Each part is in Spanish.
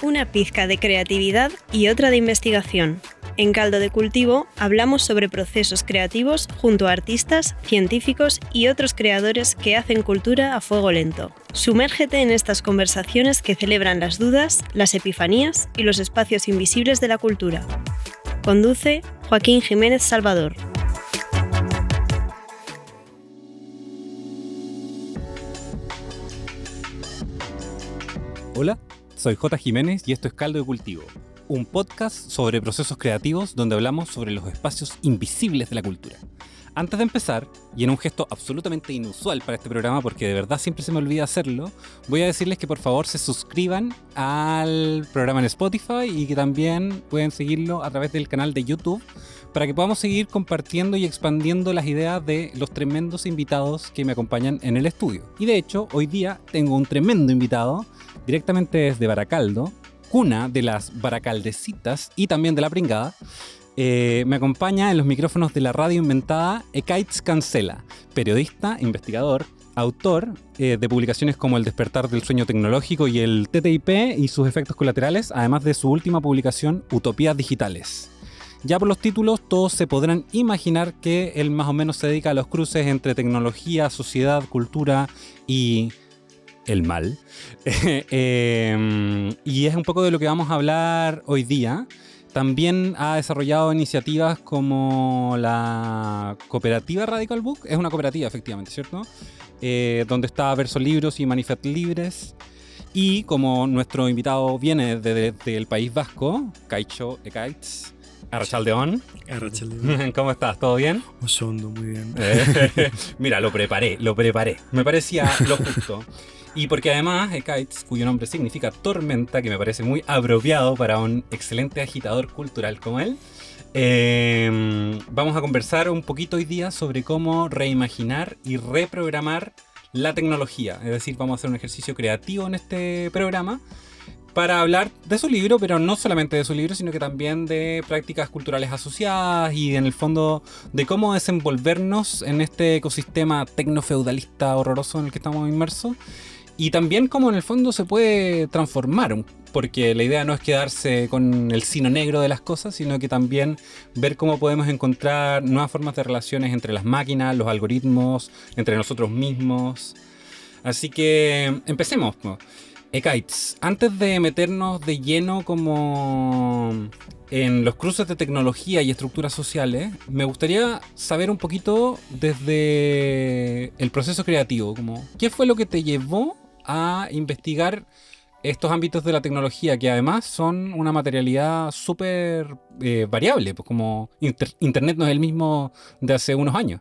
Una pizca de creatividad y otra de investigación. En Caldo de Cultivo hablamos sobre procesos creativos junto a artistas, científicos y otros creadores que hacen cultura a fuego lento. Sumérgete en estas conversaciones que celebran las dudas, las epifanías y los espacios invisibles de la cultura. Conduce Joaquín Jiménez Salvador. Hola, soy J. Jiménez y esto es Caldo de Cultivo, un podcast sobre procesos creativos donde hablamos sobre los espacios invisibles de la cultura. Antes de empezar, y en un gesto absolutamente inusual para este programa porque de verdad siempre se me olvida hacerlo, voy a decirles que por favor se suscriban al programa en Spotify y que también pueden seguirlo a través del canal de YouTube para que podamos seguir compartiendo y expandiendo las ideas de los tremendos invitados que me acompañan en el estudio. Y de hecho, hoy día tengo un tremendo invitado directamente desde Baracaldo, cuna de las baracaldecitas y también de la pringada. Me acompaña en los micrófonos de la radio inventada Ekaitz Cancela, periodista, investigador, autor de publicaciones como El despertar del sueño tecnológico y el TTIP y sus efectos colaterales, además de su última publicación Utopías digitales. Ya por los títulos todos se podrán imaginar que él más o menos se dedica a los cruces entre tecnología, sociedad, cultura y el mal. Y es un poco de lo que vamos a hablar hoy día. También ha desarrollado iniciativas como la cooperativa Radical Book. Es una cooperativa, efectivamente, ¿cierto? Donde está Verso Libros y Manifest Libres. Y como nuestro invitado viene del País Vasco, Kaixo Ekaitz Arratsaldeon. Arratsaldeon. ¿Cómo estás? ¿Todo bien? Osondo, muy bien. Mira, lo preparé. Me parecía lo justo. Y porque además Ekaitz, cuyo nombre significa tormenta, que me parece muy apropiado para un excelente agitador cultural como él, vamos a conversar un poquito hoy día sobre cómo reimaginar y reprogramar la tecnología. Es decir, vamos a hacer un ejercicio creativo en este programa para hablar de su libro, pero no solamente de su libro, sino que también de prácticas culturales asociadas y en el fondo de cómo desenvolvernos en este ecosistema tecnofeudalista horroroso en el que estamos inmersos. Y también cómo en el fondo se puede transformar, porque la idea no es quedarse con el sino negro de las cosas, sino que también ver cómo podemos encontrar nuevas formas de relaciones entre las máquinas, los algoritmos, entre nosotros mismos. Así que empecemos. Ekaitz, antes de meternos de lleno como en los cruces de tecnología y estructuras sociales, me gustaría saber un poquito desde el proceso creativo, como ¿qué fue lo que te llevó a investigar estos ámbitos de la tecnología que además son una materialidad súper variable, pues como Internet no es el mismo de hace unos años?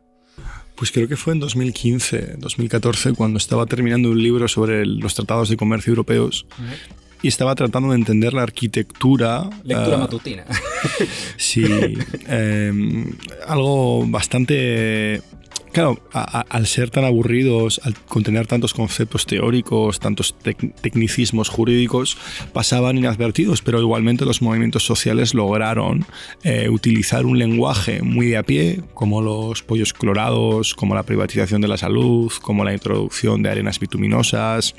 Pues creo que fue en 2015, 2014, cuando estaba terminando un libro sobre los tratados de comercio europeos y estaba tratando de entender la arquitectura. Lectura matutina. Sí, algo bastante. Claro, al ser tan aburridos, al contener tantos conceptos teóricos, tantos tecnicismos jurídicos, pasaban inadvertidos, pero igualmente los movimientos sociales lograron utilizar un lenguaje muy de a pie, como los pollos clorados, como la privatización de la salud, como la introducción de arenas bituminosas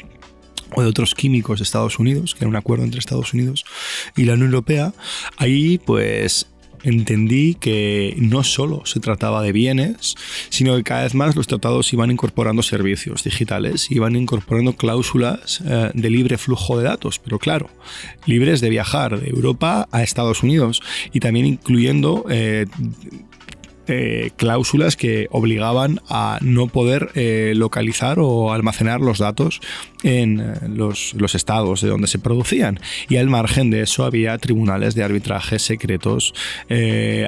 o de otros químicos de Estados Unidos, que era un acuerdo entre Estados Unidos y la Unión Europea. Ahí, pues, entendí que no solo se trataba de bienes, sino que cada vez más los tratados iban incorporando servicios digitales, iban incorporando cláusulas de libre flujo de datos, pero claro, libres de viajar de Europa a Estados Unidos y también incluyendo cláusulas que obligaban a no poder localizar o almacenar los datos en los estados de donde se producían, y al margen de eso había tribunales de arbitraje secretos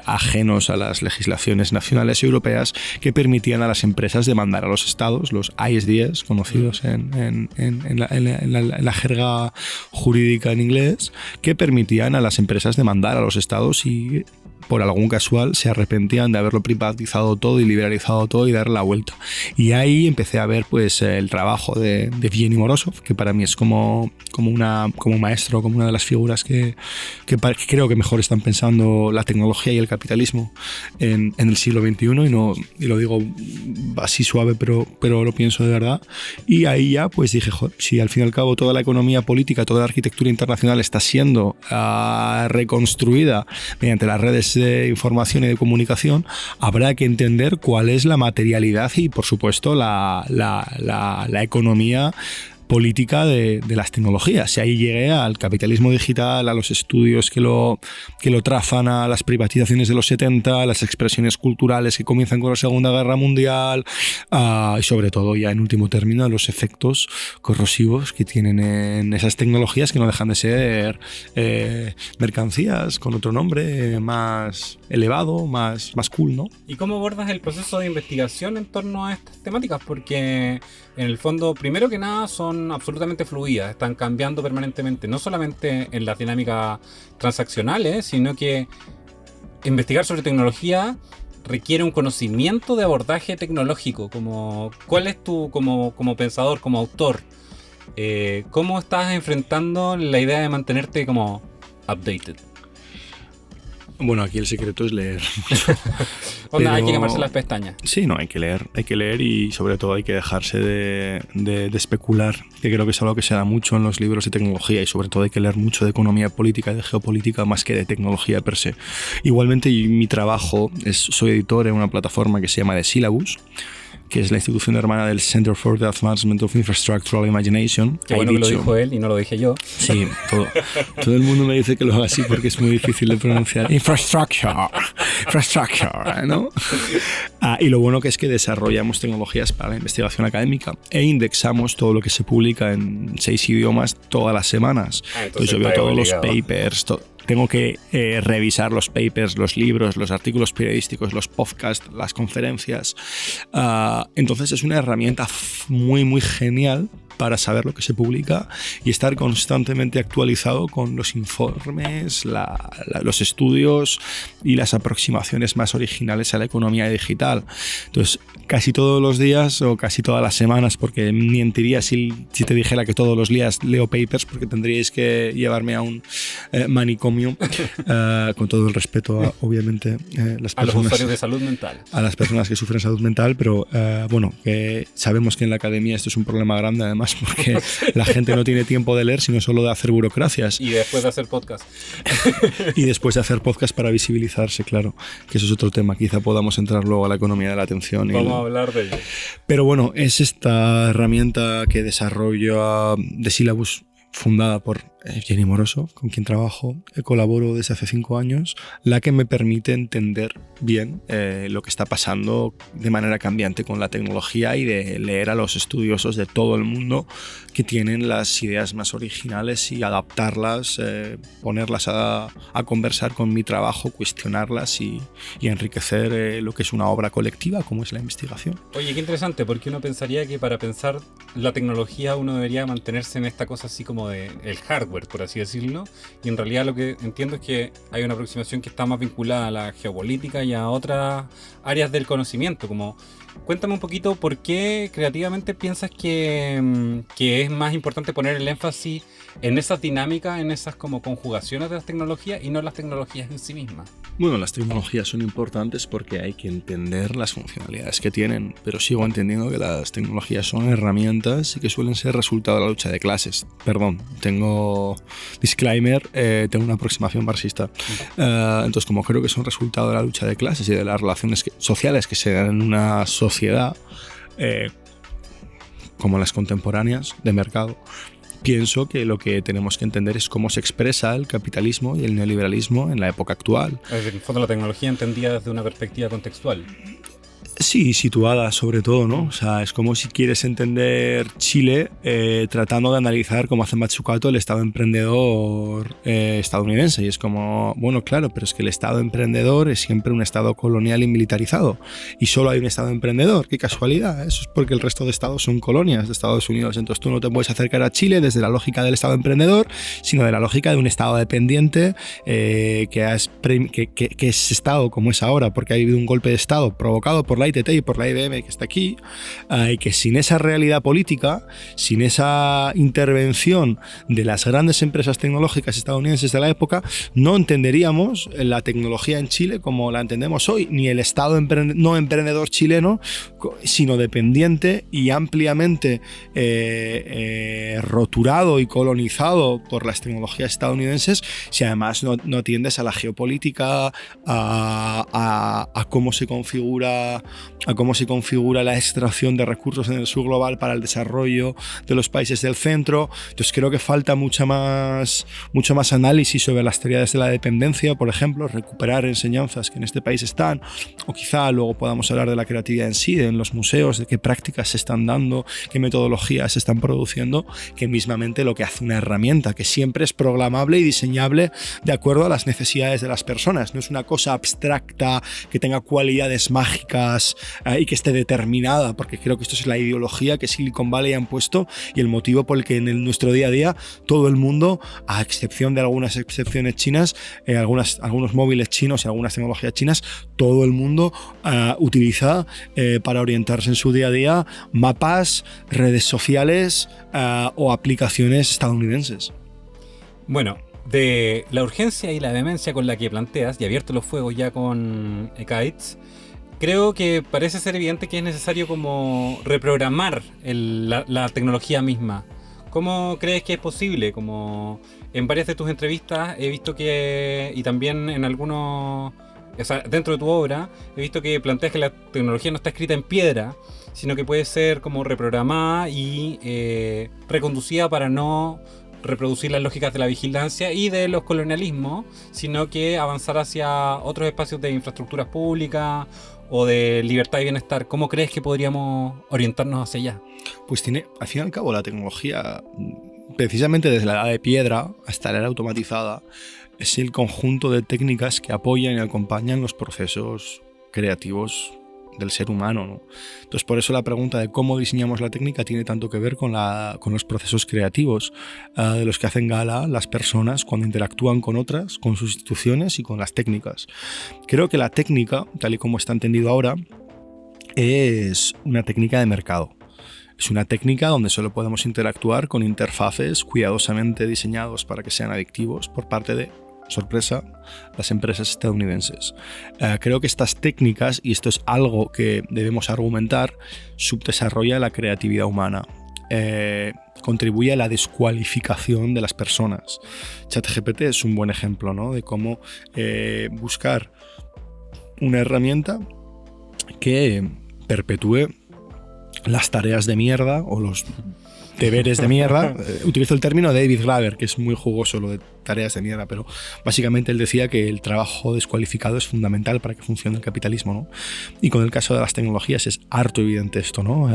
ajenos a las legislaciones nacionales y europeas que permitían a las empresas demandar a los estados, los ISDS conocidos en la jerga jurídica en inglés, que permitían a las empresas demandar a los estados y por algún casual, se arrepentían de haberlo privatizado todo y liberalizado todo y darle la vuelta. Y ahí empecé a ver pues el trabajo de Evgeny Morozov, que para mí es como un maestro, como una de las figuras que creo que mejor están pensando la tecnología y el capitalismo en el siglo XXI, y lo digo así suave, pero lo pienso de verdad. Y ahí ya pues dije, joder, si al fin y al cabo toda la economía política, toda la arquitectura internacional está siendo reconstruida mediante las redes de información y de comunicación, habrá que entender cuál es la materialidad y, por supuesto, la economía política de las tecnologías. Y ahí llegué al capitalismo digital, a los estudios que lo trazan, a las privatizaciones de los 70, a las expresiones culturales que comienzan con la Segunda Guerra Mundial, y sobre todo, ya en último término, a los efectos corrosivos que tienen en esas tecnologías, que no dejan de ser mercancías con otro nombre más elevado, más cool, ¿no? ¿Y cómo abordas el proceso de investigación en torno a estas temáticas? Porque en el fondo, primero que nada, son absolutamente fluidas, están cambiando permanentemente, no solamente en las dinámicas transaccionales, sino que investigar sobre tecnología requiere un conocimiento de abordaje tecnológico. ¿Cuál es tu, como pensador, como autor, cómo estás enfrentando la idea de mantenerte como updated? Bueno, aquí el secreto es leer. Hay que quemarse las pestañas. Sí, no, hay que leer y sobre todo hay que dejarse de especular, que creo que es algo que se da mucho en los libros de tecnología, y sobre todo hay que leer mucho de economía política y de geopolítica más que de tecnología per se. Igualmente, mi trabajo soy editor en una plataforma que se llama The Syllabus, que es la institución hermana del Center for the Advancement of Infrastructural Imagination. Qué bueno que lo dijo él y no lo dije yo. Sí, todo el mundo me dice que lo haga así porque es muy difícil de pronunciar. Infrastructure, ¿no? Y lo bueno que es que desarrollamos tecnologías para la investigación académica e indexamos todo lo que se publica en 6 idiomas todas las semanas. Entonces yo veo todos los papers, tengo que revisar los papers, los libros, los artículos periodísticos, los podcasts, las conferencias. Entonces es una herramienta muy, muy genial para saber lo que se publica y estar constantemente actualizado con los informes, los estudios y las aproximaciones más originales a la economía digital. Entonces, casi todos los días o casi todas las semanas, porque mentiría si te dijera que todos los días leo papers, porque tendríais que llevarme a un manicomio, con todo el respeto obviamente, las personas, a los usuarios de salud mental. A las personas que sufren salud mental, pero bueno, que sabemos que en la academia esto es un problema grande, además, porque la gente no tiene tiempo de leer, sino solo de hacer burocracias. Y después de hacer podcast. Y después de hacer podcast para visibilizarse, claro, que eso es otro tema. Quizá podamos entrar luego a la economía de la atención. Vamos a hablar de ello. Pero bueno, es esta herramienta que desarrolla The Syllabus, fundada por Evgeny Morozov, con quien colaboro desde hace 5 años, la que me permite entender bien lo que está pasando de manera cambiante con la tecnología y de leer a los estudiosos de todo el mundo que tienen las ideas más originales y adaptarlas, ponerlas a conversar con mi trabajo, cuestionarlas y enriquecer lo que es una obra colectiva como es la investigación. Oye, qué interesante, porque uno pensaría que para pensar la tecnología uno debería mantenerse en esta cosa así como de el hardware, por así decirlo, y en realidad lo que entiendo es que hay una aproximación que está más vinculada a la geopolítica y a otras áreas del conocimiento. Como, cuéntame un poquito por qué creativamente piensas que es más importante poner el énfasis en esas dinámicas, en esas como conjugaciones de las tecnologías y no las tecnologías en sí mismas. Bueno, las tecnologías son importantes porque hay que entender las funcionalidades que tienen, pero sigo entendiendo que las tecnologías son herramientas y que suelen ser resultado de la lucha de clases. Perdón, tengo disclaimer, tengo una aproximación marxista. Entonces, como creo que son resultado de la lucha de clases y de las relaciones sociales que se dan en una sociedad como las contemporáneas de mercado, pienso que lo que tenemos que entender es cómo se expresa el capitalismo y el neoliberalismo en la época actual. Es decir, en el fondo la tecnología entendida desde una perspectiva contextual. Sí, situada sobre todo, ¿no? O sea, es como si quieres entender Chile tratando de analizar cómo hace Mazzucato el Estado emprendedor estadounidense. Y es como, bueno, claro, pero es que el Estado emprendedor es siempre un Estado colonial y militarizado. Y solo hay un Estado emprendedor. ¡Qué casualidad! Eso es porque el resto de estados son colonias de Estados Unidos. Entonces tú no te puedes acercar a Chile desde la lógica del Estado emprendedor, sino de la lógica de un Estado dependiente que es Estado como es ahora, porque ha habido un golpe de Estado provocado por la ITT y por la IBM que está aquí, y que sin esa realidad política, sin esa intervención de las grandes empresas tecnológicas estadounidenses de la época, no entenderíamos la tecnología en Chile como la entendemos hoy, ni el Estado no emprendedor chileno, sino dependiente y ampliamente roturado y colonizado por las tecnologías estadounidenses, si además no atiendes a la geopolítica, a cómo se configura la extracción de recursos en el sur global para el desarrollo de los países del centro. Entonces creo que falta mucho más análisis sobre las teorías de la dependencia, por ejemplo, recuperar enseñanzas que en este país están, o quizá luego podamos hablar de la creatividad en sí, en los museos, de qué prácticas se están dando, qué metodologías se están produciendo, que mismamente lo que hace una herramienta que siempre es programable y diseñable de acuerdo a las necesidades de las personas. No es una cosa abstracta que tenga cualidades mágicas y que esté determinada, porque creo que esto es la ideología que Silicon Valley han puesto y el motivo por el que en nuestro día a día todo el mundo, a excepción de algunas excepciones chinas, algunos móviles chinos y algunas tecnologías chinas, todo el mundo utiliza para orientarse en su día a día mapas, redes sociales o aplicaciones estadounidenses. Bueno, de la urgencia y la vehemencia con la que planteas, y abierto los fuegos ya con Kites, creo que parece ser evidente que es necesario como reprogramar la tecnología misma. ¿Cómo crees que es posible? Como en varias de tus entrevistas he visto que, y también en algunos, o sea, dentro de tu obra, he visto que planteas que la tecnología no está escrita en piedra, sino que puede ser como reprogramada y reconducida para no reproducir las lógicas de la vigilancia y de los colonialismos, sino que avanzar hacia otros espacios de infraestructuras públicas o de libertad y bienestar. ¿Cómo crees que podríamos orientarnos hacia allá? Pues tiene, al fin y al cabo, la tecnología, precisamente desde la edad de piedra hasta la era automatizada, es el conjunto de técnicas que apoyan y acompañan los procesos creativos del ser humano, ¿no? Entonces, por eso la pregunta de cómo diseñamos la técnica tiene tanto que ver con los procesos creativos de los que hacen gala las personas cuando interactúan con otras, con sus instituciones y con las técnicas. Creo que la técnica, tal y como está entendido ahora, es una técnica de mercado. Es una técnica donde solo podemos interactuar con interfaces cuidadosamente diseñados para que sean adictivos por parte de, sorpresa, las empresas estadounidenses. Creo que estas técnicas, y esto es algo que debemos argumentar, subdesarrolla la creatividad humana. Contribuye a la descualificación de las personas. ChatGPT es un buen ejemplo, ¿no?, de cómo buscar una herramienta que perpetúe las tareas de mierda o los deberes de mierda. Utilizo el término de David Graeber, que es muy jugoso lo de tareas de mierda, pero básicamente él decía que el trabajo descualificado es fundamental para que funcione el capitalismo, ¿no? Y con el caso de las tecnologías es harto evidente esto, ¿no?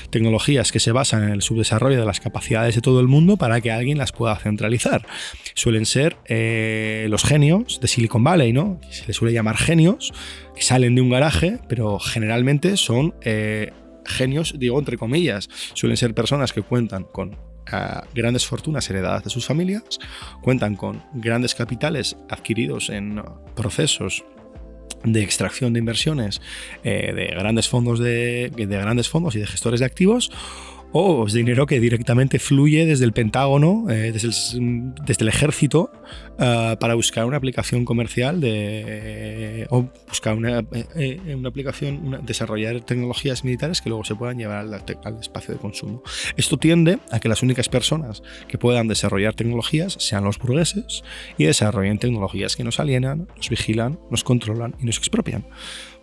Tecnologías que se basan en el subdesarrollo de las capacidades de todo el mundo para que alguien las pueda centralizar. Suelen ser los genios de Silicon Valley, ¿no? Se les suele llamar genios, que salen de un garaje, pero generalmente son genios, digo entre comillas, suelen ser personas que cuentan con grandes fortunas heredadas de sus familias, cuentan con grandes capitales adquiridos en procesos de extracción de inversiones de grandes fondos y de gestores de activos, o es dinero que directamente fluye desde el Pentágono, desde el ejército, para buscar una aplicación comercial o buscar una aplicación, desarrollar tecnologías militares que luego se puedan llevar al espacio de consumo. Esto tiende a que las únicas personas que puedan desarrollar tecnologías sean los burgueses y desarrollen tecnologías que nos alienan, nos vigilan, nos controlan y nos expropian.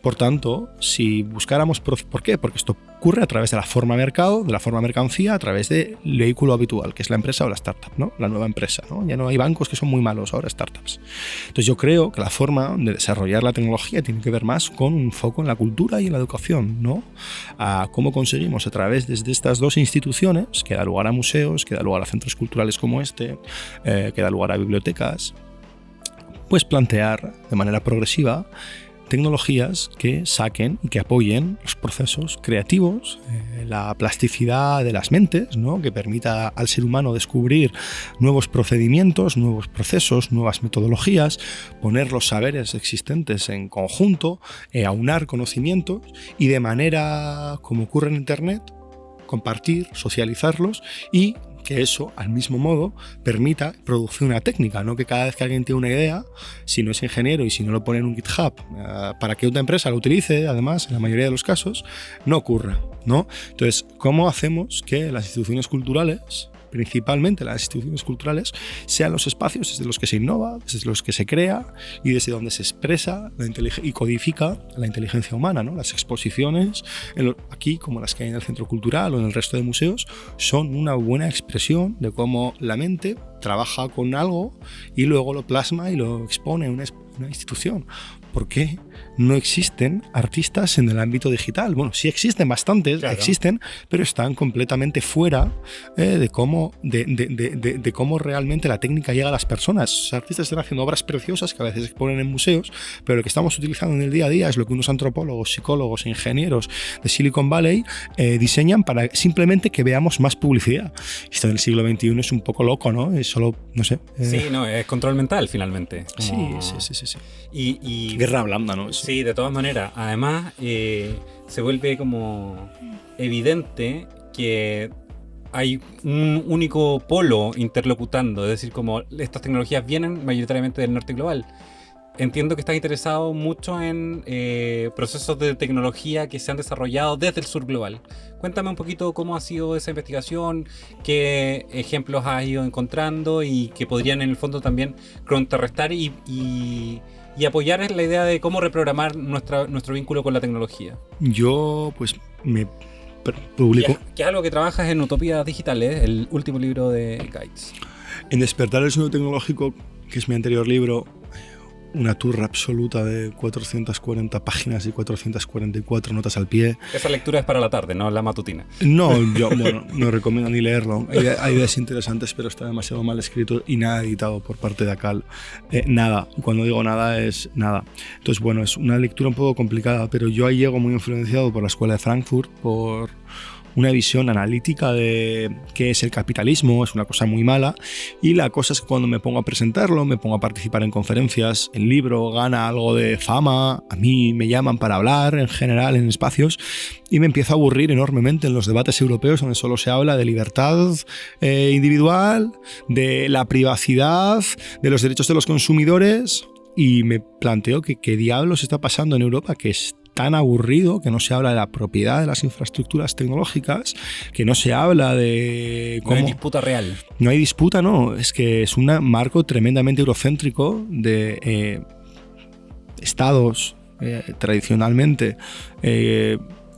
Por tanto, si buscáramos... ¿Por qué? Porque esto ocurre a través de la forma mercado, de la forma mercancía, a través del vehículo habitual, que es la empresa o la startup, ¿no? La nueva empresa, ¿no? Ya no hay bancos que son muy malos, ahora startups. Entonces yo creo que la forma de desarrollar la tecnología tiene que ver más con un foco en la cultura y en la educación, ¿no? A cómo conseguimos a través de estas dos instituciones, que da lugar a museos, que da lugar a centros culturales como este, que da lugar a bibliotecas, pues plantear de manera progresiva tecnologías que saquen y que apoyen los procesos creativos, la plasticidad de las mentes, ¿no? Que permita al ser humano descubrir nuevos procedimientos, nuevos procesos, nuevas metodologías, poner los saberes existentes en conjunto, aunar conocimientos y de manera, como ocurre en Internet, compartir, socializarlos y que eso, al mismo modo, permita producir una técnica, no que cada vez que alguien tiene una idea, si no es ingeniero y si no lo pone en un GitHub, para que otra empresa lo utilice, además, en la mayoría de los casos, no ocurra, ¿no? Entonces, ¿cómo hacemos que las instituciones culturales, principalmente las instituciones culturales, sean los espacios desde los que se innova, desde los que se crea y desde donde se expresa y codifica la inteligencia humana, ¿no? Las exposiciones, aquí como las que hay en el Centro Cultural o en el resto de museos, son una buena expresión de cómo la mente trabaja con algo y luego lo plasma y lo expone en una institución. ¿Por qué no existen artistas en el ámbito digital? Bueno, sí existen bastantes, claro. Existen, pero están completamente fuera de cómo realmente la técnica llega a las personas. Los artistas están haciendo obras preciosas que a veces se exponen en museos, pero lo que estamos utilizando en el día a día es lo que unos antropólogos, psicólogos e ingenieros de Silicon Valley diseñan para simplemente que veamos más publicidad. Esto en el siglo XXI es un poco loco, ¿no? Es solo, no sé. Sí, no, es control mental finalmente. Como... Sí. Y guerra blanda, ¿no? Eso. Sí, de todas maneras. Además, se vuelve como evidente que hay un único polo interlocutando, es decir, como estas tecnologías vienen mayoritariamente del norte global. Entiendo que estás interesado mucho en procesos de tecnología que se han desarrollado desde el sur global. Cuéntame un poquito cómo ha sido esa investigación, qué ejemplos has ido encontrando y que podrían en el fondo también contrarrestar y apoyar la idea de cómo reprogramar nuestro vínculo con la tecnología. Yo pues me publico... Que es algo que trabajas en Utopías Digitales, el último libro de Guides. En Despertar el sueño tecnológico, que es mi anterior libro, una turra absoluta de 440 páginas y 444 notas al pie. Esa lectura es para la tarde, no la matutina. No, yo no recomiendo ni leerlo. Hay ideas interesantes, pero está demasiado mal escrito y nada editado por parte de ACAL. Nada. Y cuando digo nada, es nada. Entonces, bueno, es una lectura un poco complicada, pero yo ahí llego muy influenciado por la Escuela de Frankfurt, por una visión analítica de qué es el capitalismo, es una cosa muy mala, y la cosa es que cuando me pongo a presentarlo, me pongo a participar en conferencias, el libro gana algo de fama, a mí me llaman para hablar en general en espacios, y me empiezo a aburrir enormemente en los debates europeos donde solo se habla de libertad individual, de la privacidad, de los derechos de los consumidores, y me planteo que qué diablos está pasando en Europa, que es tan aburrido, que no se habla de la propiedad de las infraestructuras tecnológicas, que no se habla de cómo... No hay disputa real. No hay disputa, no. Es que es un marco tremendamente eurocéntrico de estados tradicionalmente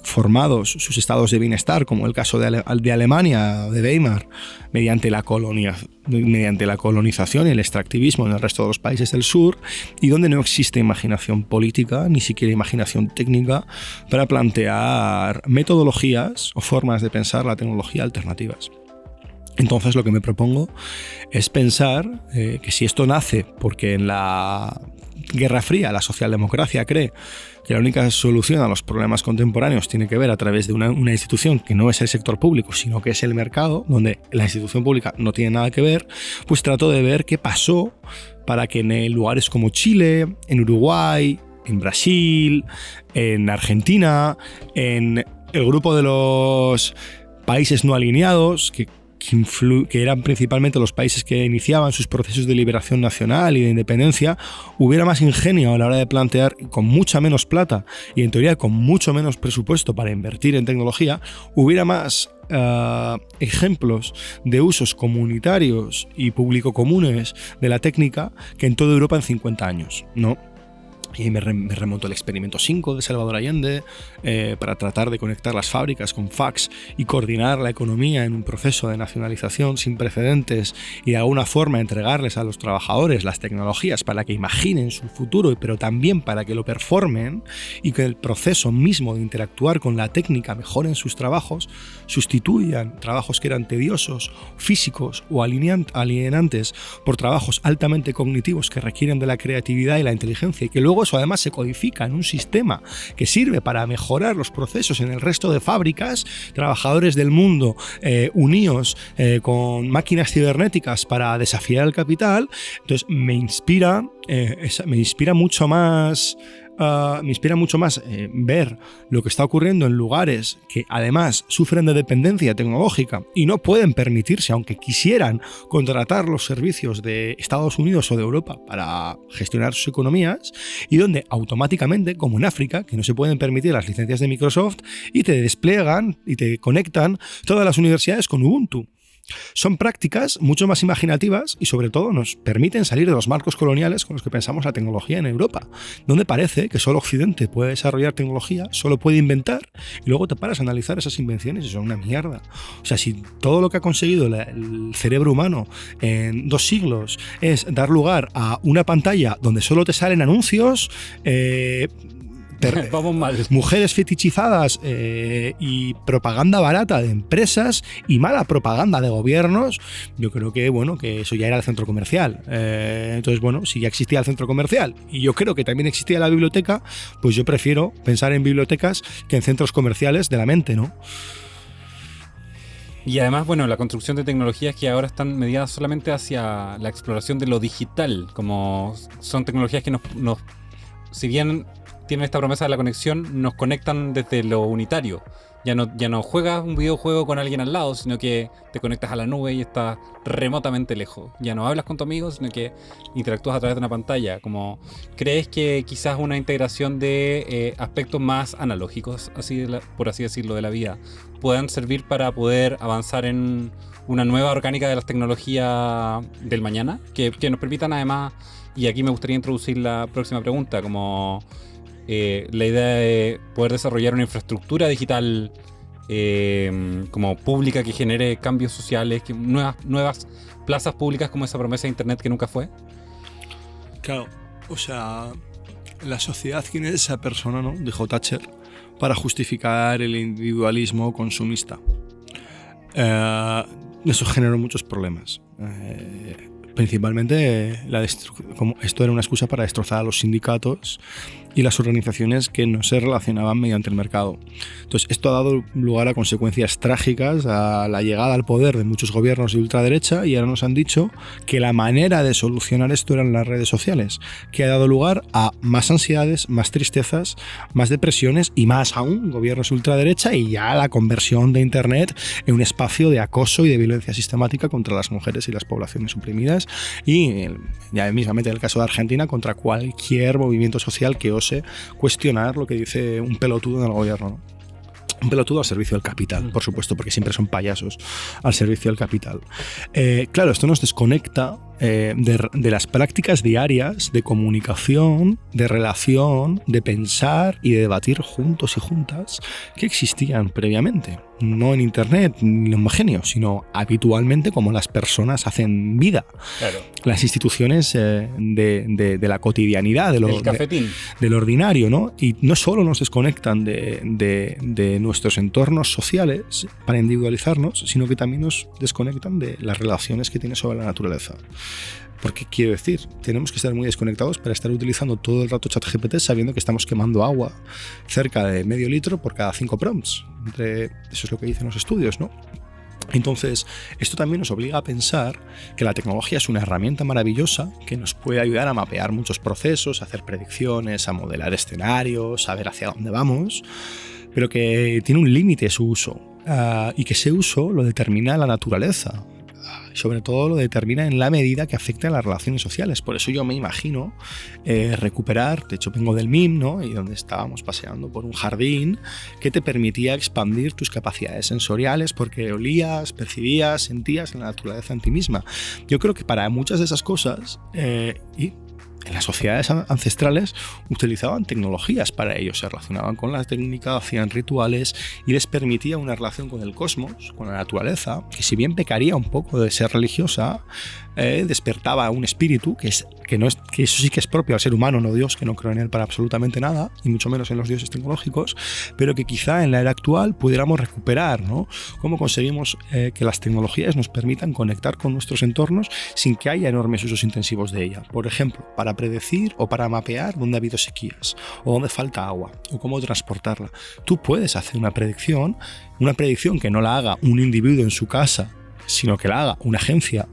formados, sus estados de bienestar, como el caso de Alemania, de Weimar, mediante la colonización y el extractivismo en el resto de los países del sur, y donde no existe imaginación política, ni siquiera imaginación técnica, para plantear metodologías o formas de pensar la tecnología alternativas. Entonces lo que me propongo es pensar que si esto nace porque en la Guerra Fría la socialdemocracia cree que la única solución a los problemas contemporáneos tiene que ver a través de una institución que no es el sector público, sino que es el mercado, donde la institución pública no tiene nada que ver, pues trato de ver qué pasó para que en lugares como Chile, en Uruguay, en Brasil, en Argentina, en el grupo de los países no alineados, que eran principalmente los países que iniciaban sus procesos de liberación nacional y de independencia, hubiera más ingenio a la hora de plantear, con mucha menos plata y en teoría con mucho menos presupuesto para invertir en tecnología, hubiera más ejemplos de usos comunitarios y público comunes de la técnica que en toda Europa en 50 años, ¿no? Y me remonto al experimento 5 de Salvador Allende para tratar de conectar las fábricas con fax y coordinar la economía en un proceso de nacionalización sin precedentes y de alguna forma entregarles a los trabajadores las tecnologías para que imaginen su futuro, pero también para que lo performen y que el proceso mismo de interactuar con la técnica mejoren sus trabajos, sustituyan trabajos que eran tediosos, físicos o alienantes por trabajos altamente cognitivos que requieren de la creatividad y la inteligencia, y que luego eso además se codifica en un sistema que sirve para mejorar los procesos en el resto de fábricas, trabajadores del mundo unidos con máquinas cibernéticas para desafiar al capital. Entonces me inspira mucho más. Me inspira mucho más ver lo que está ocurriendo en lugares que además sufren de dependencia tecnológica y no pueden permitirse, aunque quisieran, contratar los servicios de Estados Unidos o de Europa para gestionar sus economías, y donde automáticamente, como en África, que no se pueden permitir las licencias de Microsoft, y te despliegan y te conectan todas las universidades con Ubuntu. Son prácticas mucho más imaginativas y sobre todo nos permiten salir de los marcos coloniales con los que pensamos la tecnología en Europa, donde parece que solo Occidente puede desarrollar tecnología, solo puede inventar, y luego te paras a analizar esas invenciones y son una mierda. O sea, si todo lo que ha conseguido el cerebro humano en 2 siglos es dar lugar a una pantalla donde solo te salen anuncios, vamos mal. Mujeres fetichizadas y propaganda barata de empresas y mala propaganda de gobiernos, yo creo que que eso ya era el centro comercial. Entonces, si ya existía el centro comercial y yo creo que también existía la biblioteca, pues yo prefiero pensar en bibliotecas que en centros comerciales de la mente, ¿no? Y además, la construcción de tecnologías que ahora están mediadas solamente hacia la exploración de lo digital, como son tecnologías que nos si bien tienen esta promesa de la conexión, nos conectan desde lo unitario. Ya no juegas un videojuego con alguien al lado, sino que te conectas a la nube y estás remotamente lejos. Ya no hablas con tu amigo, sino que interactúas a través de una pantalla. ¿Crees que quizás una integración de aspectos más analógicos, por así decirlo, de la vida, puedan servir para poder avanzar en una nueva orgánica de las tecnologías del mañana? Que nos permitan además, y aquí me gustaría introducir la próxima pregunta, la idea de poder desarrollar una infraestructura digital como pública que genere cambios sociales, nuevas plazas públicas, como esa promesa de internet que nunca fue. Claro, o sea, la sociedad, ¿quién es esa persona, no?, dijo Thatcher, para justificar el individualismo consumista. Eso generó muchos problemas. Principalmente como esto era una excusa para destrozar a los sindicatos y las organizaciones que no se relacionaban mediante el mercado. Entonces, esto ha dado lugar a consecuencias trágicas, a la llegada al poder de muchos gobiernos de ultraderecha, y ahora nos han dicho que la manera de solucionar esto eran las redes sociales, que ha dado lugar a más ansiedades, más tristezas, más depresiones y más aún gobiernos de ultraderecha, y ya la conversión de Internet en un espacio de acoso y de violencia sistemática contra las mujeres y las poblaciones oprimidas, y ya mismamente en el caso de Argentina, contra cualquier movimiento social que ose cuestionar lo que dice un pelotudo en el gobierno, ¿no? Un pelotudo al servicio del capital, por supuesto, porque siempre son payasos al servicio del capital. Claro, esto nos desconecta de las prácticas diarias de comunicación, de relación, de pensar y de debatir juntos y juntas que existían previamente. No en Internet ni en Homogeneo, sino habitualmente como las personas hacen vida. Claro. Las instituciones de la cotidianidad, del ordinario, ¿no? Y no solo nos desconectan de nuestros entornos sociales para individualizarnos, sino que también nos desconectan de las relaciones que tiene sobre la naturaleza. Porque quiero decir, tenemos que estar muy desconectados para estar utilizando todo el rato ChatGPT sabiendo que estamos quemando agua cerca de medio litro por cada 5 prompts. Eso es lo que dicen los estudios, ¿no? Entonces, esto también nos obliga a pensar que la tecnología es una herramienta maravillosa que nos puede ayudar a mapear muchos procesos, a hacer predicciones, a modelar escenarios, a ver hacia dónde vamos, pero que tiene un límite su uso, y que ese uso lo determina la naturaleza. Sobre todo lo determina en la medida que afecta a las relaciones sociales. Por eso yo me imagino recuperar, de hecho vengo del MIM, ¿no?, y donde estábamos paseando por un jardín que te permitía expandir tus capacidades sensoriales porque olías, percibías, sentías la naturaleza en ti misma. Yo creo que para muchas de esas cosas, y en las sociedades ancestrales utilizaban tecnologías para ello, se relacionaban con la técnica, hacían rituales y les permitía una relación con el cosmos, con la naturaleza, que si bien pecaría un poco de ser religiosa, despertaba un espíritu que eso sí que es propio al ser humano, no Dios, que no creo en él para absolutamente nada, y mucho menos en los dioses tecnológicos, pero que quizá en la era actual pudiéramos recuperar, ¿no? Cómo conseguimos que las tecnologías nos permitan conectar con nuestros entornos sin que haya enormes usos intensivos de ella. Por ejemplo, para predecir o para mapear dónde ha habido sequías, o dónde falta agua, o cómo transportarla. Tú puedes hacer una predicción que no la haga un individuo en su casa, sino que la haga una agencia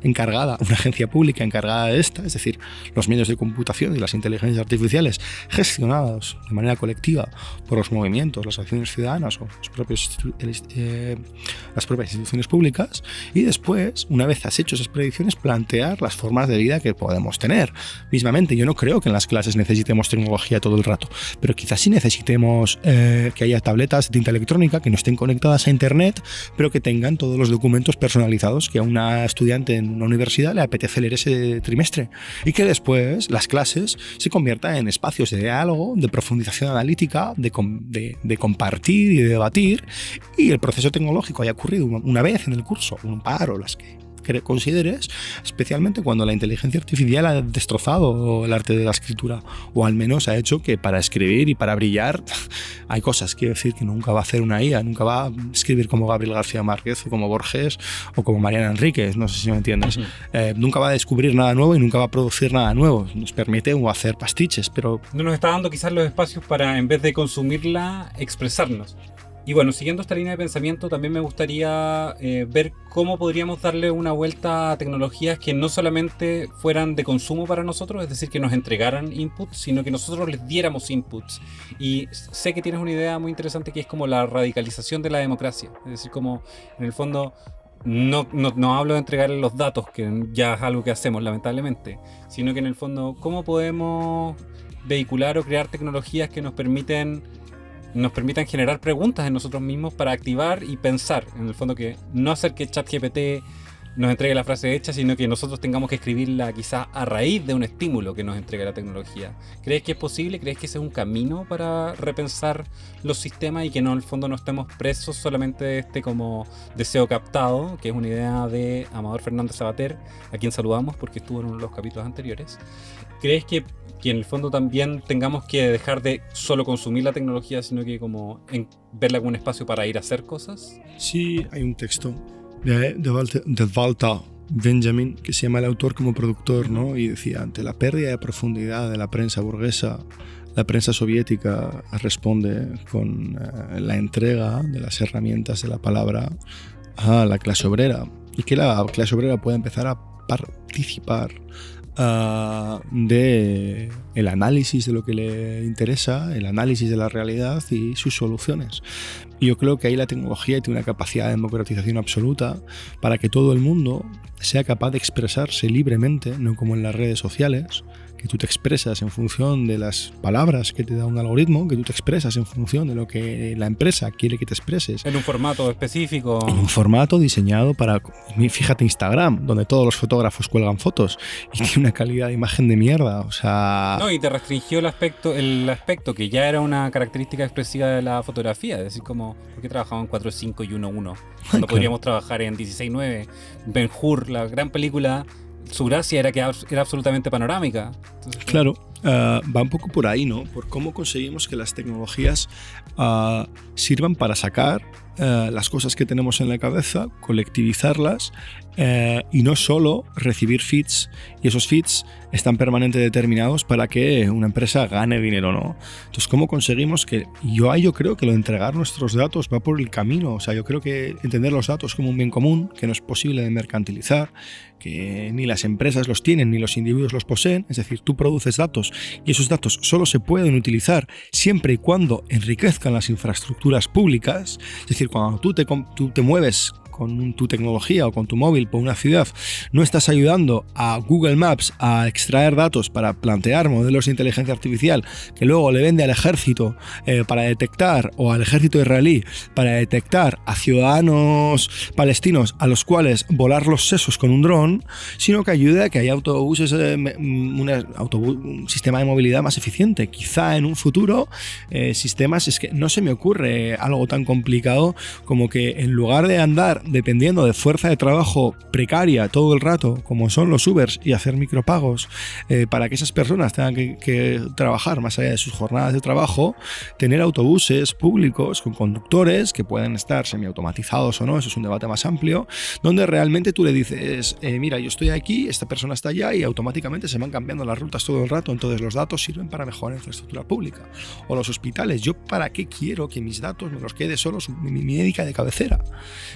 pública encargada de esta, es decir, los medios de computación y las inteligencias artificiales gestionados de manera colectiva por los movimientos, las acciones ciudadanas o las propias instituciones públicas, y después, una vez has hecho esas predicciones, plantear las formas de vida que podemos tener. Mismamente, yo no creo que en las clases necesitemos tecnología todo el rato, pero quizás sí necesitemos que haya tabletas de tinta electrónica que no estén conectadas a internet, pero que tengan todos los documentos personalizados que a una estudiante en una universidad le apetece leer ese trimestre, y que después las clases se conviertan en espacios de diálogo, de profundización analítica, de compartir y de debatir, y el proceso tecnológico haya ocurrido una vez en el curso, un par o las que consideres, especialmente cuando la inteligencia artificial ha destrozado el arte de la escritura, o al menos ha hecho que para escribir y para brillar hay cosas, quiero decir, que nunca va a hacer una IA, nunca va a escribir como Gabriel García Márquez o como Borges o como Mariana Enríquez, no sé si me entiendes. Nunca va a descubrir nada nuevo y nunca va a producir nada nuevo, nos permite hacer pastiches, pero no nos está dando quizás los espacios para, en vez de consumirla, expresarnos. Y bueno, siguiendo esta línea de pensamiento, también me gustaría ver cómo podríamos darle una vuelta a tecnologías que no solamente fueran de consumo para nosotros, es decir, que nos entregaran inputs, sino que nosotros les diéramos inputs. Y sé que tienes una idea muy interesante que es como la radicalización de la democracia. Es decir, como en el fondo no hablo de entregarle los datos, que ya es algo que hacemos lamentablemente, sino que en el fondo cómo podemos vehicular o crear tecnologías que nos permitan generar preguntas en nosotros mismos para activar y pensar, en el fondo, que no hacer que ChatGPT nos entregue la frase hecha, sino que nosotros tengamos que escribirla quizás a raíz de un estímulo que nos entregue la tecnología. ¿Crees que es posible? ¿Crees que ese es un camino para repensar los sistemas y que no, en el fondo, no estemos presos solamente de este como deseo captado, que es una idea de Amador Fernández Sabater, a quien saludamos porque estuvo en uno de los capítulos anteriores? ¿Crees que en el fondo también tengamos que dejar de solo consumir la tecnología, sino que como verla como un espacio para ir a hacer cosas? Sí, hay un texto de Walter Benjamin que se llama El autor como productor, ¿no? Y decía, ante la pérdida de profundidad de la prensa burguesa, la prensa soviética responde con la entrega de las herramientas de la palabra a la clase obrera, y que la clase obrera puede empezar a participar de el análisis de lo que le interesa, el análisis de la realidad y sus soluciones. Y yo creo que ahí la tecnología tiene una capacidad de democratización absoluta para que todo el mundo sea capaz de expresarse libremente, no como en las redes sociales, que tú te expresas en función de las palabras que te da un algoritmo, que tú te expresas en función de lo que la empresa quiere que te expreses. En un formato específico. En un formato diseñado para, fíjate, Instagram, donde todos los fotógrafos cuelgan fotos y tiene una calidad de imagen de mierda, o sea... No, y te restringió el aspecto que ya era una característica expresiva de la fotografía, es decir, como, ¿por qué trabajamos en 4.5 y 1.1? Cuando podríamos trabajar en 16.9. Ben-Hur, la gran película, su gracia era que era absolutamente panorámica. Entonces, claro, va un poco por ahí, ¿no? Por cómo conseguimos que las tecnologías sirvan para sacar las cosas que tenemos en la cabeza, colectivizarlas y no solo recibir feeds, y esos feeds están permanentemente determinados para que una empresa gane dinero o no. Entonces, ¿cómo conseguimos que...? Yo creo que lo de entregar nuestros datos va por el camino. O sea, yo creo que entender los datos como un bien común, que no es posible de mercantilizar, que ni las empresas los tienen ni los individuos los poseen. Es decir, tú produces datos y esos datos solo se pueden utilizar siempre y cuando enriquezcan las infraestructuras públicas. Es decir, cuando tú te mueves con tu tecnología o con tu móvil móvil por una ciudad, no estás ayudando a Google Maps a extraer datos para plantear modelos de inteligencia artificial que luego le vende al ejército para detectar, o al ejército israelí para detectar a ciudadanos palestinos a los cuales volar los sesos con un dron, sino que ayude a que haya autobuses, un sistema de movilidad más eficiente. Quizá en un futuro sistemas, es que no se me ocurre algo tan complicado como que en lugar de andar dependiendo de fuerza de trabajo precaria todo el rato, como son los Ubers, y hacer micropagos para que esas personas tengan que trabajar más allá de sus jornadas de trabajo, tener autobuses públicos con conductores que pueden estar semiautomatizados o no, eso es un debate más amplio, donde realmente tú le dices, mira, yo estoy aquí, esta persona está allá, y automáticamente se van cambiando las rutas todo el rato. Entonces los datos sirven para mejorar la infraestructura pública. O los hospitales, ¿yo para qué quiero que mis datos me los quede solo mi médica de cabecera?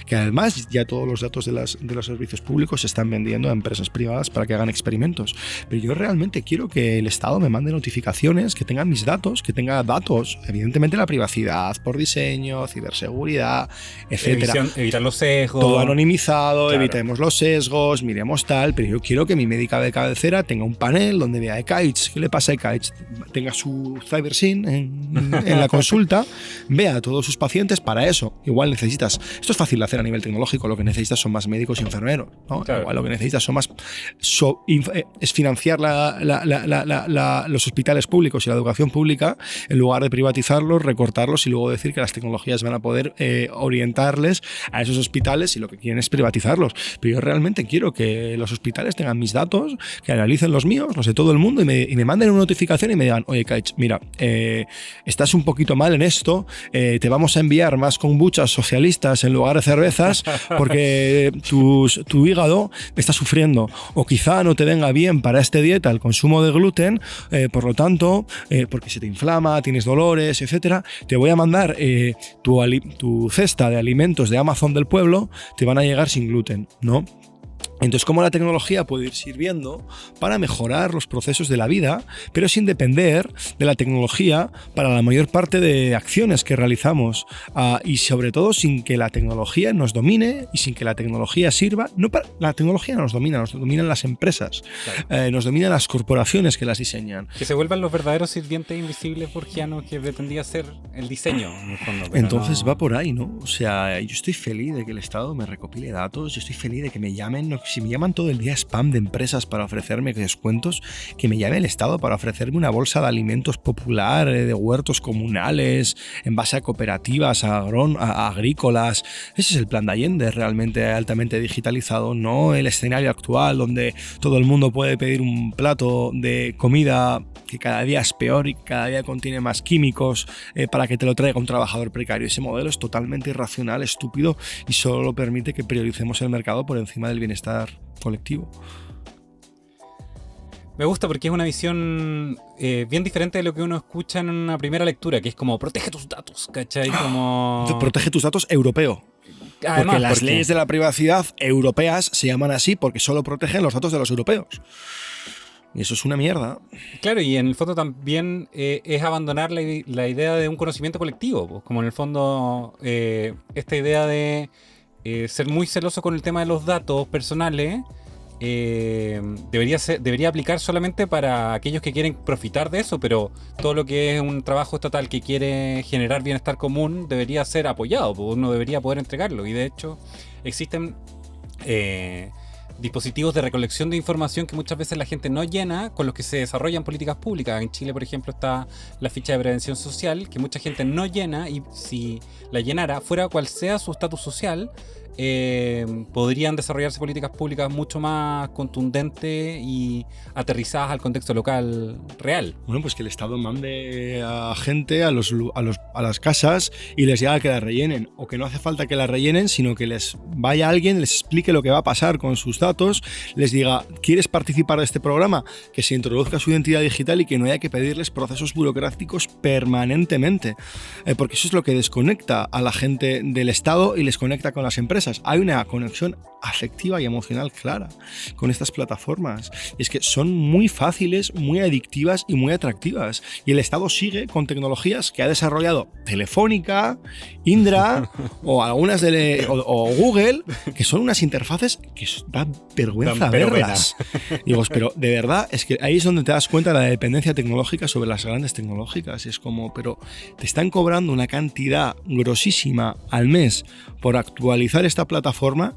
Que además ya todos los datos de los servicios públicos se están vendiendo a empresas privadas para que hagan experimentos. Pero yo realmente quiero que el Estado me mande notificaciones, que tengan mis datos, que tenga datos, evidentemente la privacidad por diseño, ciberseguridad, etcétera. Evitar los sesgos. Todo anonimizado, claro. Evitemos los sesgos, miremos tal, pero yo quiero que mi médica de cabecera tenga un panel donde vea Ekaich, ¿qué le pasa a Ekaich? Tenga su CyberSyn en la consulta, vea a todos sus pacientes. Para eso igual necesitas, esto es fácil de hacer a nivel tecnológico, lo que necesitas son más médicos y enfermeros, ¿no? Claro. Igual lo que necesitas son más es financiar los hospitales públicos y la educación pública en lugar de privatizarlos, recortarlos y luego decir que las tecnologías van a poder orientarles a esos hospitales, y lo que quieren es privatizarlos. Pero yo realmente quiero que los hospitales tengan mis datos, que analicen los míos, los de todo el mundo, y me manden una notificación y me digan, oye, Kaich, mira, estás un poquito mal en esto, te vamos a enviar más kombuchas socialistas en lugar de cervezas porque tu hígado está sufriendo, o quizá no te venga bien para esta dieta el consumo de gluten, por lo tanto, porque se te inflama, tienes dolores, etcétera, te voy a mandar tu cesta de alimentos de Amazon del pueblo, te van a llegar sin gluten, ¿no? Entonces, cómo la tecnología puede ir sirviendo para mejorar los procesos de la vida, pero sin depender de la tecnología para la mayor parte de acciones que realizamos, y sobre todo sin que la tecnología nos domine y sin que la tecnología sirva. La tecnología no nos dominan las empresas, claro. Nos dominan las corporaciones que las diseñan. Que se vuelvan los verdaderos sirvientes invisibles borgianos que pretendía ser el diseño, en el fondo. Entonces va por ahí, ¿no? O sea, yo estoy feliz de que el Estado me recopile datos, yo estoy feliz de que me llamen. Si me llaman todo el día spam de empresas para ofrecerme descuentos, que me llame el Estado para ofrecerme una bolsa de alimentos popular, de huertos comunales, en base a cooperativas agrícolas. Ese es el plan de Allende, realmente altamente digitalizado, no el escenario actual donde todo el mundo puede pedir un plato de comida que cada día es peor y cada día contiene más químicos para que te lo traiga un trabajador precario. Ese modelo es totalmente irracional, estúpido, y solo permite que prioricemos el mercado por encima del bienestar colectivo. Me gusta porque es una visión bien diferente de lo que uno escucha en una primera lectura, que es como protege tus datos, ¿cachai? Como... Protege tus datos europeo. Además, porque las leyes de la privacidad europeas se llaman así porque solo protegen los datos de los europeos. Y eso es una mierda. Claro, y en el fondo también es abandonar la idea de un conocimiento colectivo, pues, como en el fondo esta idea de ser muy celoso con el tema de los datos personales debería aplicar solamente para aquellos que quieren profitar de eso, pero todo lo que es un trabajo estatal que quiere generar bienestar común debería ser apoyado, pues uno debería poder entregarlo. Y de hecho existen dispositivos de recolección de información que muchas veces la gente no llena, con los que se desarrollan políticas públicas. En Chile, por ejemplo, está la ficha de prevención social, que mucha gente no llena, y si la llenara, fuera cual sea su estatus social, podrían desarrollarse políticas públicas mucho más contundentes y aterrizadas al contexto local real. Bueno, pues que el Estado mande a gente a las casas y les diga que las rellenen, o que no hace falta que las rellenen, sino que les vaya alguien, les explique lo que va a pasar con sus datos, les diga, ¿quieres participar de este programa? Que se introduzca su identidad digital y que no haya que pedirles procesos burocráticos permanentemente, porque eso es lo que desconecta a la gente del Estado y les conecta con las empresas. casas. Hay una conexión afectiva y emocional clara con estas plataformas. Y es que son muy fáciles, muy adictivas y muy atractivas. Y el Estado sigue con tecnologías que ha desarrollado Telefónica, Indra o algunas o Google, que son unas interfaces que da vergüenza verlas. Digo, pero de verdad, es que ahí es donde te das cuenta de la dependencia tecnológica sobre las grandes tecnológicas. Es como, pero te están cobrando una cantidad grosísima al mes por actualizar esta plataforma.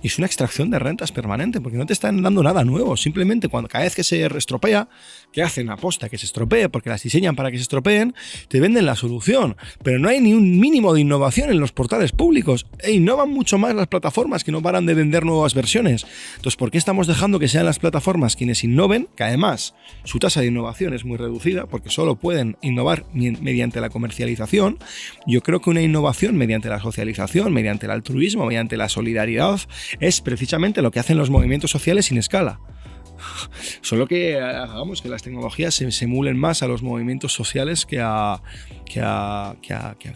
Y es una extracción de rentas permanente, porque no te están dando nada nuevo. Simplemente cada vez que se estropea, que hacen aposta que se estropee, porque las diseñan para que se estropeen, te venden la solución. Pero no hay ni un mínimo de innovación en los portales públicos. E innovan mucho más las plataformas, que no paran de vender nuevas versiones. Entonces, ¿por qué estamos dejando que sean las plataformas quienes innoven? Que además su tasa de innovación es muy reducida, porque solo pueden innovar mediante la comercialización. Yo creo que una innovación mediante la socialización, mediante el altruismo, mediante la solidaridad, es precisamente lo que hacen los movimientos sociales sin escala. Solo que hagamos que las tecnologías se emulen más a los movimientos sociales que a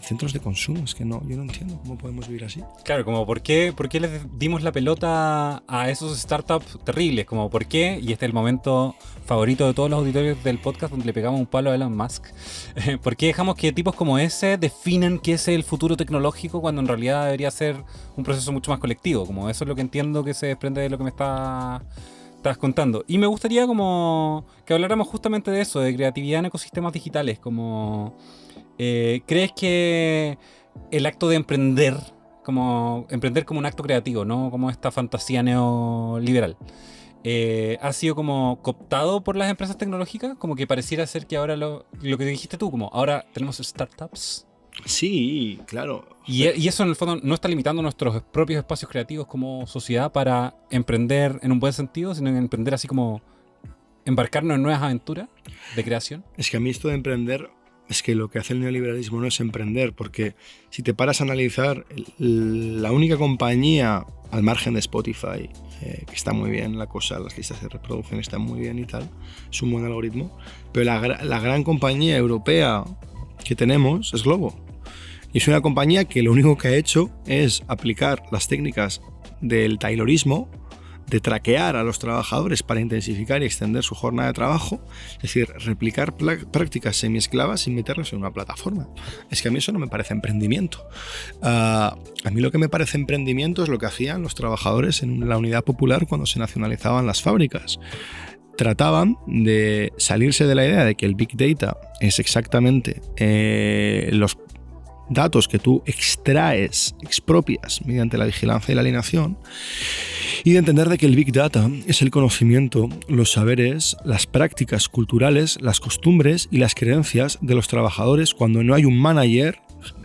centros de consumo. Es que no, yo no entiendo cómo podemos vivir así. Claro, como ¿por qué les dimos la pelota a esos startups terribles? Como ¿por qué? Y este es el momento favorito de todos los auditorios del podcast donde le pegamos un palo a Elon Musk. ¿Por qué dejamos que tipos como ese definan qué es el futuro tecnológico cuando en realidad debería ser un proceso mucho más colectivo? Como eso es lo que entiendo que se desprende de lo que me estás contando. Y me gustaría como que habláramos justamente de eso, de creatividad en ecosistemas digitales. Como ¿crees que el acto de emprender como un acto creativo, no como esta fantasía neoliberal, ha sido como cooptado por las empresas tecnológicas? Como que pareciera ser que ahora lo que dijiste tú, como ahora tenemos startups. Sí, claro. Y eso en el fondo no está limitando nuestros propios espacios creativos como sociedad para emprender en un buen sentido, sino en emprender así como embarcarnos en nuevas aventuras de creación. Es que a mí esto de emprender, es que lo que hace el neoliberalismo no es emprender, porque si te paras a analizar, la única compañía al margen de Spotify, que está muy bien la cosa, las listas de reproducción están muy bien y tal, es un buen algoritmo, pero la gran compañía europea que tenemos es Globo. Y es una compañía que lo único que ha hecho es aplicar las técnicas del taylorismo, de traquear a los trabajadores para intensificar y extender su jornada de trabajo, es decir, replicar prácticas semiesclavas sin meterlas en una plataforma. Es que a mí eso no me parece emprendimiento. A mí lo que me parece emprendimiento es lo que hacían los trabajadores en la Unidad Popular cuando se nacionalizaban las fábricas. Trataban de salirse de la idea de que el Big Data es exactamente los datos que tú expropias mediante la vigilancia y la alienación, y de entender de que el Big Data es el conocimiento, los saberes, las prácticas culturales, las costumbres y las creencias de los trabajadores cuando no hay un manager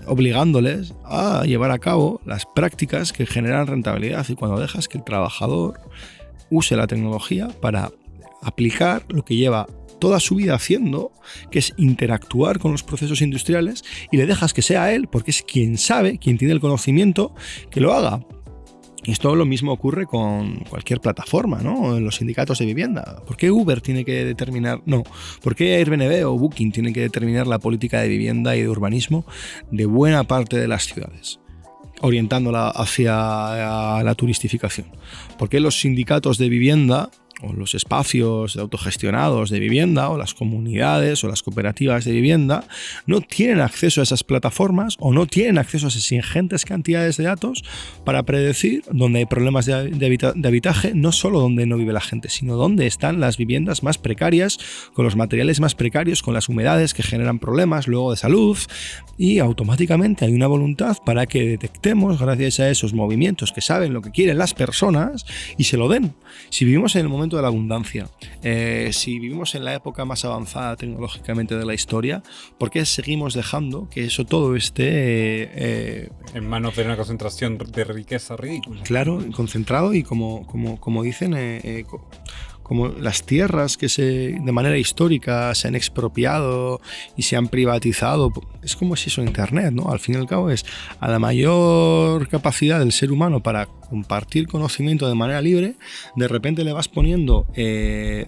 obligándoles a llevar a cabo las prácticas que generan rentabilidad, y cuando dejas que el trabajador use la tecnología para aplicar lo que lleva toda su vida haciendo, que es interactuar con los procesos industriales, y le dejas que sea él, porque es quien sabe, quien tiene el conocimiento, que lo haga. Y esto lo mismo ocurre con cualquier plataforma, ¿no? En los sindicatos de vivienda. ¿Por qué Uber tiene que determinar? No. ¿Por qué Airbnb o Booking tienen que determinar la política de vivienda y de urbanismo de buena parte de las ciudades, orientándola hacia la turistificación? ¿Por qué los sindicatos de vivienda o los espacios autogestionados de vivienda o las comunidades o las cooperativas de vivienda no tienen acceso a esas plataformas o no tienen acceso a esas ingentes cantidades de datos para predecir dónde hay problemas de habitaje, no solo donde no vive la gente, sino dónde están las viviendas más precarias, con los materiales más precarios, con las humedades que generan problemas luego de salud? Y automáticamente hay una voluntad para que detectemos, gracias a esos movimientos que saben lo que quieren las personas, y se lo den. Si vivimos en el momento de la abundancia, si vivimos en la época más avanzada tecnológicamente de la historia, ¿por qué seguimos dejando que eso todo esté en manos de una concentración de riqueza ridícula? Claro, concentrado, y como dicen, como las tierras que de manera histórica se han expropiado y se han privatizado, es como si eso en Internet, ¿no? Al fin y al cabo es a la mayor capacidad del ser humano para compartir conocimiento de manera libre, de repente le vas poniendo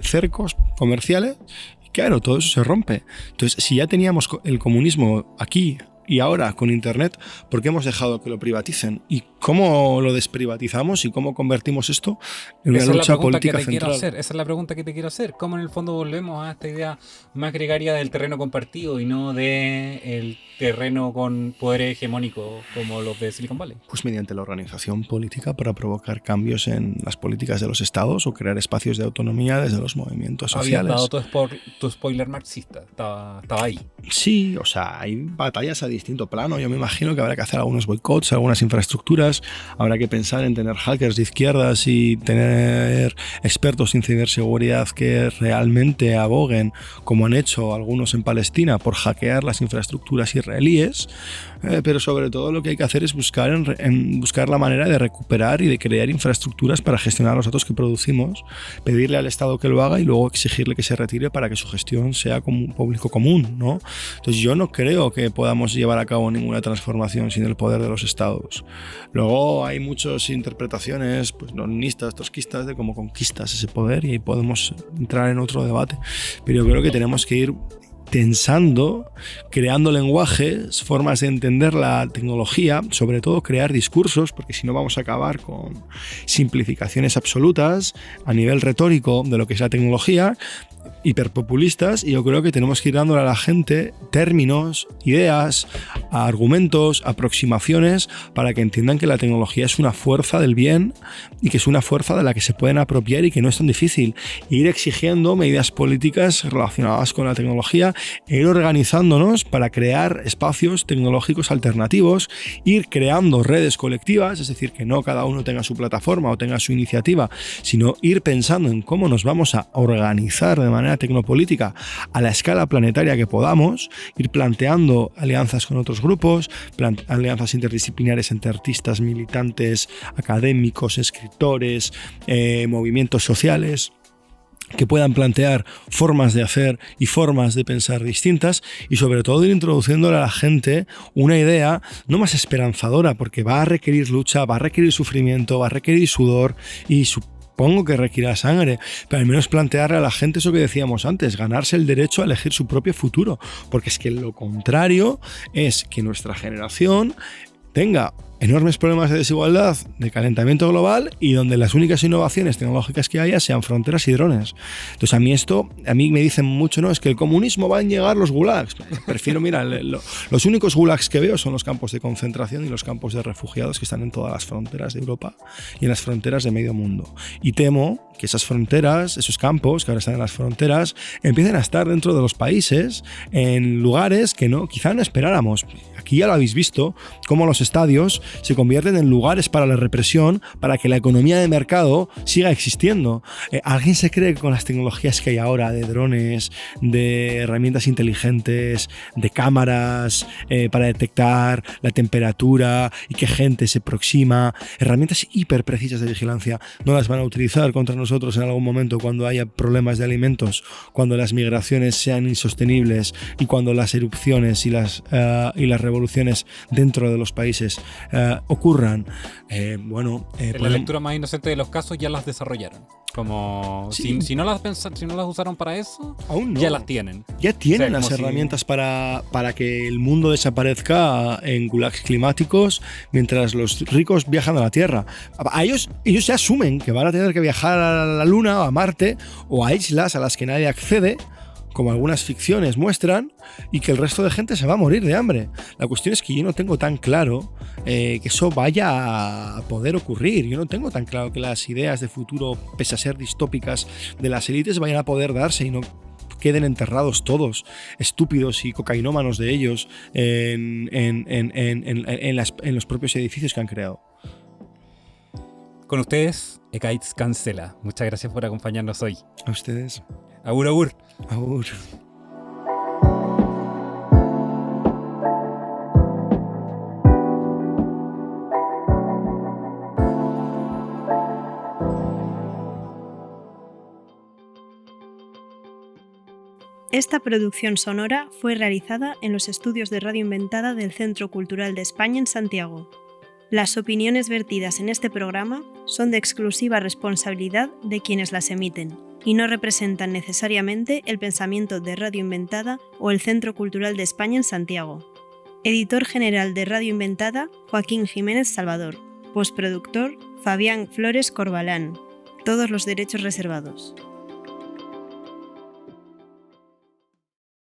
cercos comerciales y claro, todo eso se rompe. Entonces, si ya teníamos el comunismo aquí Y ahora, con Internet, ¿por qué hemos dejado que lo privaticen? ¿Y cómo lo desprivatizamos y cómo convertimos esto en una lucha política central? Esa es la pregunta que te quiero hacer. ¿Cómo en el fondo volvemos a esta idea más gregaria del terreno compartido y no del terreno con poder hegemónico como los de Silicon Valley? Pues mediante la organización política para provocar cambios en las políticas de los estados o crear espacios de autonomía desde los movimientos sociales. Habías dado tu spoiler marxista, estaba ahí. Sí, o sea, hay batallas a distinto plano. Yo me imagino que habrá que hacer algunos boicots, algunas infraestructuras, habrá que pensar en tener hackers de izquierdas y tener expertos en ciberseguridad que realmente aboguen, como han hecho algunos en Palestina, por hackear las infraestructuras israelíes. Pero sobre todo lo que hay que hacer es buscar la manera de recuperar y de crear infraestructuras para gestionar los datos que producimos, pedirle al Estado que lo haga y luego exigirle que se retire para que su gestión sea como un público común, ¿no? Entonces yo no creo que podamos llevar a cabo ninguna transformación sin el poder de los Estados. Luego hay muchas interpretaciones leninistas, trotskistas de cómo conquistas ese poder y ahí podemos entrar en otro debate, pero yo creo que tenemos que ir tensando, creando lenguajes, formas de entender la tecnología, sobre todo crear discursos, porque si no vamos a acabar con simplificaciones absolutas a nivel retórico de lo que es la tecnología, hiperpopulistas, y yo creo que tenemos que ir dándole a la gente términos, ideas, argumentos, aproximaciones para que entiendan que la tecnología es una fuerza del bien y que es una fuerza de la que se pueden apropiar y que no es tan difícil. E ir exigiendo medidas políticas relacionadas con la tecnología e ir organizándonos para crear espacios tecnológicos alternativos, ir creando redes colectivas, es decir, que no cada uno tenga su plataforma o tenga su iniciativa, sino ir pensando en cómo nos vamos a organizar de manera tecnopolítica a la escala planetaria que podamos, ir planteando alianzas con otros grupos, alianzas interdisciplinares entre artistas, militantes, académicos, escritores, movimientos sociales, que puedan plantear formas de hacer y formas de pensar distintas, y sobre todo ir introduciéndole a la gente una idea no más esperanzadora, porque va a requerir lucha, va a requerir sufrimiento, va a requerir sudor y supongo que requiera sangre, pero al menos plantearle a la gente eso que decíamos antes, ganarse el derecho a elegir su propio futuro, porque es que lo contrario es que nuestra generación tenga enormes problemas de desigualdad, de calentamiento global, y donde las únicas innovaciones tecnológicas que haya sean fronteras y drones. Entonces a mí me dicen mucho, no, es que el comunismo va a llegar los gulags. Prefiero, mira, los únicos gulags que veo son los campos de concentración y los campos de refugiados que están en todas las fronteras de Europa y en las fronteras de medio mundo. Y temo que esas fronteras, esos campos que ahora están en las fronteras, empiecen a estar dentro de los países en lugares que quizá no esperáramos. Aquí ya lo habéis visto, cómo los estadios se convierten en lugares para la represión, para que la economía de mercado siga existiendo. ¿Alguien se cree que con las tecnologías que hay ahora, de drones, de herramientas inteligentes, de cámaras para detectar la temperatura y qué gente se aproxima, herramientas hiper precisas de vigilancia, no las van a utilizar contra nosotros en algún momento cuando haya problemas de alimentos, cuando las migraciones sean insostenibles y cuando las erupciones y las revoluciones dentro de los países ocurran? La lectura más inocente de los casos ya las desarrollaron. Como sí. si no las usaron para eso, aún no. Ya las tienen. Ya tienen las herramientas para que el mundo desaparezca en gulags climáticos mientras los ricos viajan a la Tierra. Ellos ya asumen que van a tener que viajar a la Luna o a Marte o a islas a las que nadie accede, como algunas ficciones muestran, y que el resto de gente se va a morir de hambre. La cuestión es que yo no tengo tan claro que eso vaya a poder ocurrir. Yo no tengo tan claro que las ideas de futuro, pese a ser distópicas, de las élites vayan a poder darse y no queden enterrados todos, estúpidos y cocainómanos de ellos, en los propios edificios que han creado. Con ustedes, Ekaitz Cancela. Muchas gracias por acompañarnos hoy. A ustedes. Agur, agur. Agur. Esta producción sonora fue realizada en los estudios de Radio Inventada del Centro Cultural de España en Santiago. Las opiniones vertidas en este programa son de exclusiva responsabilidad de quienes las emiten y no representan necesariamente el pensamiento de Radio Inventada o el Centro Cultural de España en Santiago. Editor general de Radio Inventada, Joaquín Jiménez Salvador. Postproductor, Fabián Flores Corbalán. Todos los derechos reservados.